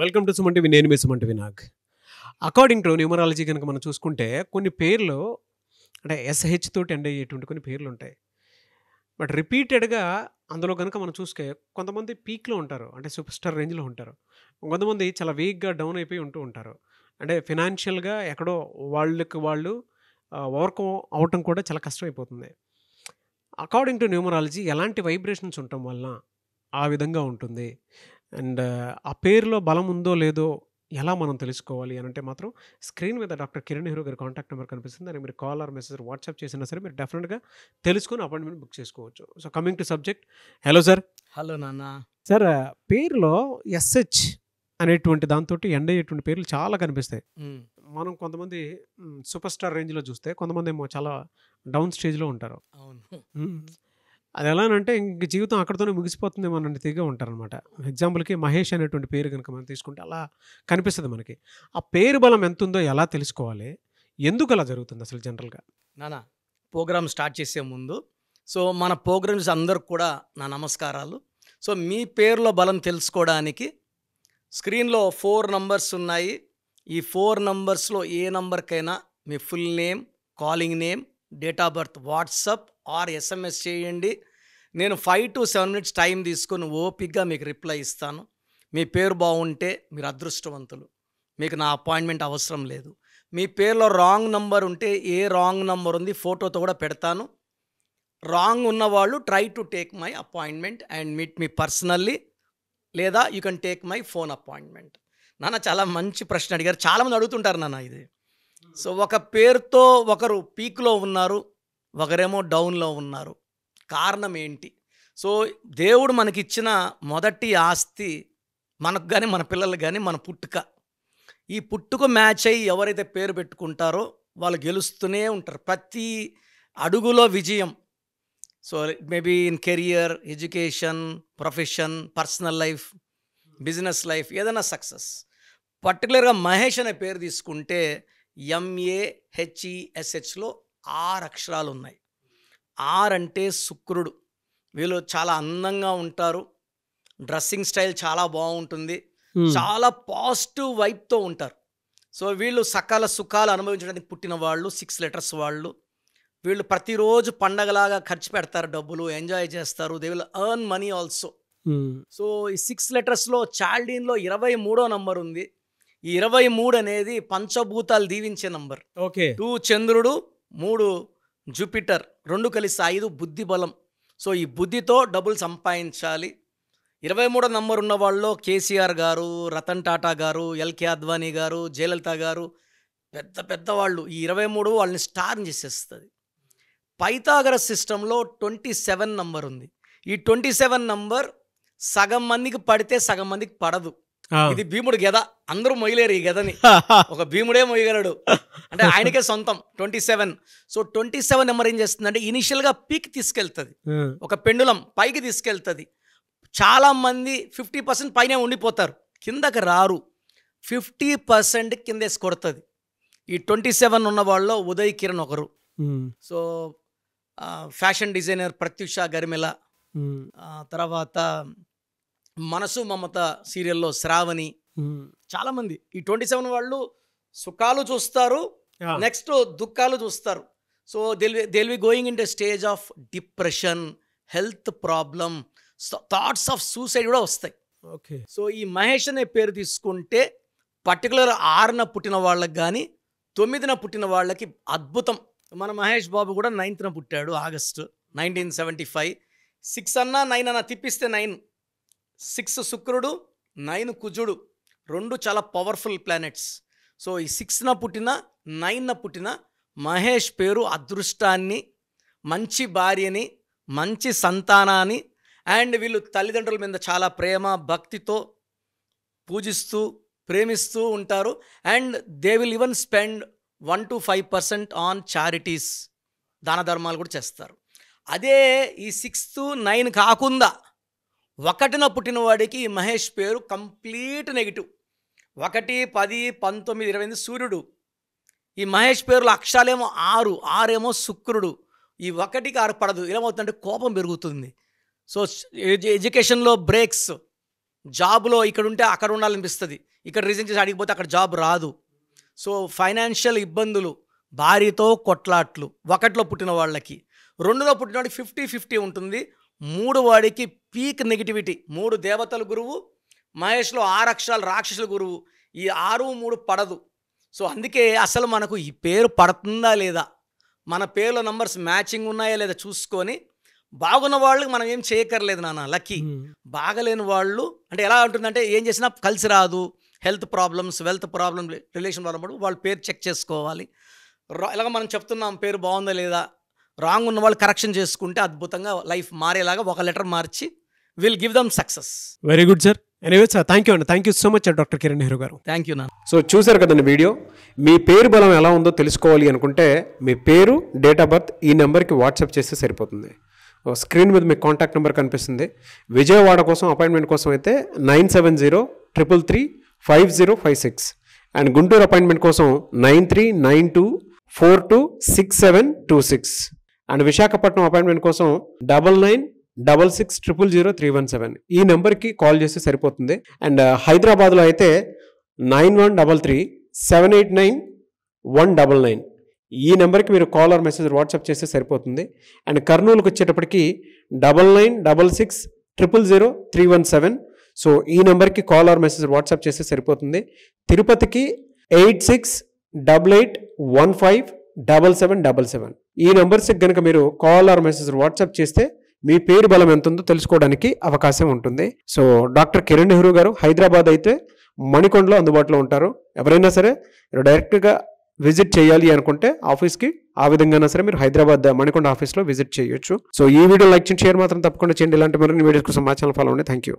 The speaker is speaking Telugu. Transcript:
Welcome to Suman TV. నేను మీ Suman TV Nag. According to numerology కనుక మనం చూసుకుంటే కొన్ని పేర్లు అంటే ఎస్హెచ్ తోటి ఎండ్ అయ్యేటువంటి కొన్ని పేర్లు ఉంటాయి. బట్ రిపీటెడ్గా అందులో కనుక మనం చూస్తే కొంతమంది పీక్లో ఉంటారు, అంటే సూపర్ స్టార్ రేంజ్లో ఉంటారు. కొంతమంది చాలా వీక్గా డౌన్ అయిపోయి ఉంటూ ఉంటారు. అంటే ఫినాన్షియల్గా ఎక్కడో వాళ్ళు ఓవర్కమ్ అవటం కూడా చాలా కష్టమైపోతుంది. అకార్డింగ్ టు న్యూమరాలజీ ఎలాంటి వైబ్రేషన్స్ ఉండటం వలన ఆ విధంగా ఉంటుంది. అండ్ ఆ పేరులో బలం ఉందో లేదో ఎలా మనం తెలుసుకోవాలి అని అంటే మాత్రం స్క్రీన్ మీద డాక్టర్ కిరణ్ నెహ్రూ గారి కాంటాక్ట్ నెంబర్ కనిపిస్తుంది. దానికి మీరు కాల్ ఆర్ మెసేజ్ వాట్సాప్ చేసినా సరే మీరు డెఫినెట్గా తెలుసుకొని అపాయింట్మెంట్ బుక్ చేసుకోవచ్చు. So coming to subject, hello sir. Hello నాన్న. సార్, పేరులో ఎస్హెచ్ అనేటువంటి దాంతో ఎండ్ అయ్యేటువంటి పేర్లు చాలా కనిపిస్తాయి. మనం కొంతమంది సూపర్ స్టార్ రేంజ్లో చూస్తే కొంతమంది ఏమో చాలా డౌన్ స్టేజ్లో ఉంటారు. అవును. అది ఎలానంటే ఇంక జీవితం అక్కడితోనే ముగిసిపోతుందేమో అన్నట్టు తిరిగే ఉంటారనమాట. ఎగ్జాంపుల్కి మహేష్ అనేటువంటి పేరు కనుక మనం తీసుకుంటే అలా కనిపిస్తుంది మనకి. ఆ పేరు బలం ఎంత ఉందో ఎలా తెలుసుకోవాలి, ఎందుకు అలా జరుగుతుంది అసలు జనరల్గా? నాన్న, ప్రోగ్రామ్ స్టార్ట్ చేసే ముందు మన ప్రోగ్రామ్స్ అందరికి కూడా నా నమస్కారాలు. మీ పేరులో బలం తెలుసుకోవడానికి స్క్రీన్లో 4 నంబర్స్ ఉన్నాయి. ఈ 4 నంబర్స్లో ఏ నంబర్కైనా మీ full name, calling name, date of birth WhatsApp or SMS చేయండి. నేను 5 to 7 minutes టైం తీసుకొని ఓపిక్గా మీకు రిప్లై ఇస్తాను. మీ పేరు బాగుంటే మీరు అదృష్టవంతులు, మీకు నా అపాయింట్మెంట్ అవసరం లేదు. మీ పేరులో రాంగ్ నంబర్ ఉంటే ఏ రాంగ్ నంబర్ ఉంది ఫోటోతో కూడా పెడతాను. రాంగ్ ఉన్నవాళ్ళు try to take my appointment and meet me personally, లేదా you can take my phone appointment. నాన్న, చాలా మంచి ప్రశ్న అడిగారు. చాలామంది అడుగుతుంటారు నాన్న ఇది. ఒక పేరుతో ఒకరు పీక్లో ఉన్నారు, ఒకరేమో డౌన్లో ఉన్నారు. కారణం ఏంటి? దేవుడు మనకిచ్చిన మొదటి ఆస్తి మనకు కానీ మన పిల్లలకు కానీ మన పుట్టుక. ఈ పుట్టుక మ్యాచ్ అయ్యి ఎవరైతే పేరు పెట్టుకుంటారో వాళ్ళు గెలుస్తూనే ఉంటారు. ప్రతి అడుగులో విజయం. Maybe in career, education, profession, personal life, business life, ఏదైనా సక్సెస్. పర్టికులర్గా మహేష్ అనే పేరు తీసుకుంటే MAHESHలో 6 అక్షరాలు ఉన్నాయి. 6 అంటే శుక్రుడు. వీళ్ళు చాలా అందంగా ఉంటారు, డ్రెస్సింగ్ స్టైల్ చాలా బాగుంటుంది, చాలా పాజిటివ్ వైబ్తో ఉంటారు. వీళ్ళు సకల సుఖాలు అనుభవించడానికి పుట్టిన వాళ్ళు 6 letters వాళ్ళు. వీళ్ళు ప్రతిరోజు పండగలాగా ఖర్చు పెడతారు, డబ్బులు ఎంజాయ్ చేస్తారు. They will earn money also. ఈ 6 letters చాల్డీన్లో 23వ నంబర్ ఉంది. ఈ 23 అనేది పంచభూతాలు దీవించే నంబర్. 2 చంద్రుడు, 3 జూపిటర్, 2 కలిసి 5 బుద్ధి బలం. ఈ బుద్ధితో డబ్బులు సంపాదించాలి. 23వ నంబర్ ఉన్న వాళ్ళు కేసీఆర్ గారు, రతన్ టాటా గారు, ఎల్కే అద్వానీ గారు, జయలలిత గారు, పెద్ద పెద్ద వాళ్ళు. ఈ 23 వాళ్ళని స్టార్ చేసేస్తుంది. పైథాగరస్ సిస్టంలో 27 నంబర్ ఉంది. ఈ 27 నంబర్ సగం మందికి పడితే సగం మందికి పడదు. ఇది భీముడు గెద, అందరూ మొయ్యలేరు ఈ గెదని. ఒక భీముడే మొయ్యగలడు, అంటే ఆయనకే సొంతం 27. 27 నెంబర్ ఏం చేస్తుందంటే ఇనిషియల్గా పీక్ తీసుకెళ్తుంది, ఒక పెండులం పైకి తీసుకెళ్తుంది. చాలామంది 50% పైనే ఉండిపోతారు, కిందకి రారు. 50% కిందేసి కొడుతుంది. ఈ 27 ఉన్న వాళ్ళలో ఉదయ్ కిరణ్ ఒకరు. ఫ్యాషన్ డిజైనర్ ప్రత్యూష గరిమెల, తర్వాత మనసు మమత సీరియల్లో శ్రావణి, చాలామంది. ఈ 27 వాళ్ళు సుఖాలు చూస్తారు, నెక్స్ట్ దుఃఖాలు చూస్తారు. They'll be going into stage of depression, health problem, thoughts of suicide కూడా వస్తాయి. ఈ మహేష్ అనే పేరు తీసుకుంటే పర్టికులర్ 6న పుట్టిన వాళ్ళకి కానీ 9న పుట్టిన వాళ్ళకి అద్భుతం. మన మహేష్ బాబు కూడా 9th పుట్టాడు, August 1975. 6 అన్నా 9 అన్నా తిప్పిస్తే 9. 6 శుక్రుడు, 9 కుజుడు, 2 చాలా పవర్ఫుల్ ప్లానెట్స్. ఈ 6న పుట్టిన 9న పుట్టిన మహేష్ పేరు అదృష్టాన్ని, మంచి భార్యని, మంచి సంతానాన్ని, అండ్ వీళ్ళు తల్లిదండ్రుల మీద చాలా ప్రేమ భక్తితో పూజిస్తూ ప్రేమిస్తూ ఉంటారు. And they will even spend 1 to 5% on charities, దాన ధర్మాలు కూడా చేస్తారు. అదే ఈ 6, 9 కాకుండా 1న పుట్టిన వాడికి మహేష్ పేరు కంప్లీట్ నెగిటివ్. 1, 10, 19, 28 సూర్యుడు. ఈ మహేష్ పేరులో అక్షరాలేమో 6, 6 ఏమో శుక్రుడు. ఈ 1కి 6 పడదు. ఏమవుతుందంటే కోపం పెరుగుతుంది. ఎడ్యుకేషన్లో బ్రేక్స్, జాబ్లో ఇక్కడ ఉంటే అక్కడ ఉండాలనిపిస్తుంది, ఇక్కడ రిజైన్ చేసి అడిగిపోతే అక్కడ జాబ్ రాదు. సో ఫైనాన్షియల్ ఇబ్బందులు, భార్యతో కొట్లాట్లు, ఒకటిలో పుట్టిన వాళ్ళకి, రెండులో పుట్టిన వాడికి 50-50 ఉంటుంది. 3 వాడికి పీక్ నెగిటివిటీ. 3 దేవతల గురువు, మహేష్లో 6 అక్షరాలు రాక్షసుల గురువు. ఈ 6, 3 పడదు. సో అందుకే అసలు మనకు ఈ పేరు పడుతుందా లేదా, మన పేరులో నంబర్స్ మ్యాచింగ్ ఉన్నాయా లేదా చూసుకొని, బాగున్న వాళ్ళకి మనం ఏం చేయక్కర్లేదు నాన్న, లక్కీ. బాగలేని వాళ్ళు అంటే ఎలా ఉంటుందంటే ఏం చేసినా కలిసి రాదు, health problems, wealth problem, relation problem, వాళ్ళ పేరు చెక్ చేసుకోవాలి. ఇలాగ మనం చెప్తున్నాం పేరు బాగుందా లేదా, రాంగ్ ఉన్న వాళ్ళు కరెక్షన్ చేసుకుంటే అద్భుతంగా లైఫ్ మారేలాగా ఒక లెటర్ మార్చి will give them success. Very good sir. Anyway sir, thank you అండి. Thank you so much doctor Kiran Nehru గారు. థ్యాంక్ యూ నాన్న. సో చూసారు కదండి వీడియో. మీ పేరు బలం ఎలా ఉందో తెలుసుకోవాలి అనుకుంటే మీ పేరు, డేట్ ఆఫ్ బర్త్ ఈ నెంబర్కి వాట్సాప్ చేస్తే సరిపోతుంది. స్క్రీన్ మీద మీకు కాంటాక్ట్ నెంబర్ కనిపిస్తుంది. విజయవాడ కోసం అపాయింట్మెంట్ కోసం అయితే 9703335056 అండ్ గుంటూరు అపాయింట్మెంట్ కోసం 9392426726 అండ్ విశాఖపట్నం అపాయింట్మెంట్ కోసం 9966600317 ఈ నెంబర్కి కాల్ చేస్తే సరిపోతుంది. అండ్ హైదరాబాద్లో అయితే 9133789199 ఈ నెంబర్కి మీరు కాల్ ఆర్ మెసేజ్ వాట్సాప్ చేస్తే సరిపోతుంది. అండ్ కర్నూలుకి వచ్చేటప్పటికి 9966000317 సో ఈ నెంబర్కి కాల్ ఆర్ మెసేజ్ వాట్సాప్ చేస్తే సరిపోతుంది. తిరుపతికి 8688157777 ఈ నెంబర్స్కి కనుక మీరు కాల్ ఆర్ మెసేజ్ వాట్సాప్ చేస్తే మీ పేరు బలం ఎంత ఉందో తెలుసుకోవడానికి అవకాశం ఉంటుంది. సో డాక్టర్ కిరణ్ నెహ్రూ గారు హైదరాబాద్ అయితే మణికొండలో అందుబాటులో ఉంటారు. ఎవరైనా సరే మీరు డైరెక్ట్గా విజిట్ చేయాలి అనుకుంటే ఆఫీస్కి ఆ విధంగా సరే మీరు హైదరాబాద్ మణికొండ ఆఫీస్లో విజిట్ చేయొచ్చు. సో ఈ వీడియో లైక్ చేయండి, షేర్ మాత్రం తప్పకుండా చేయండి. ఇలాంటి మరిన్ని వీడియోస్ కోసం మా ఛానల్ ఫాలో అవ్వండి. Thank you.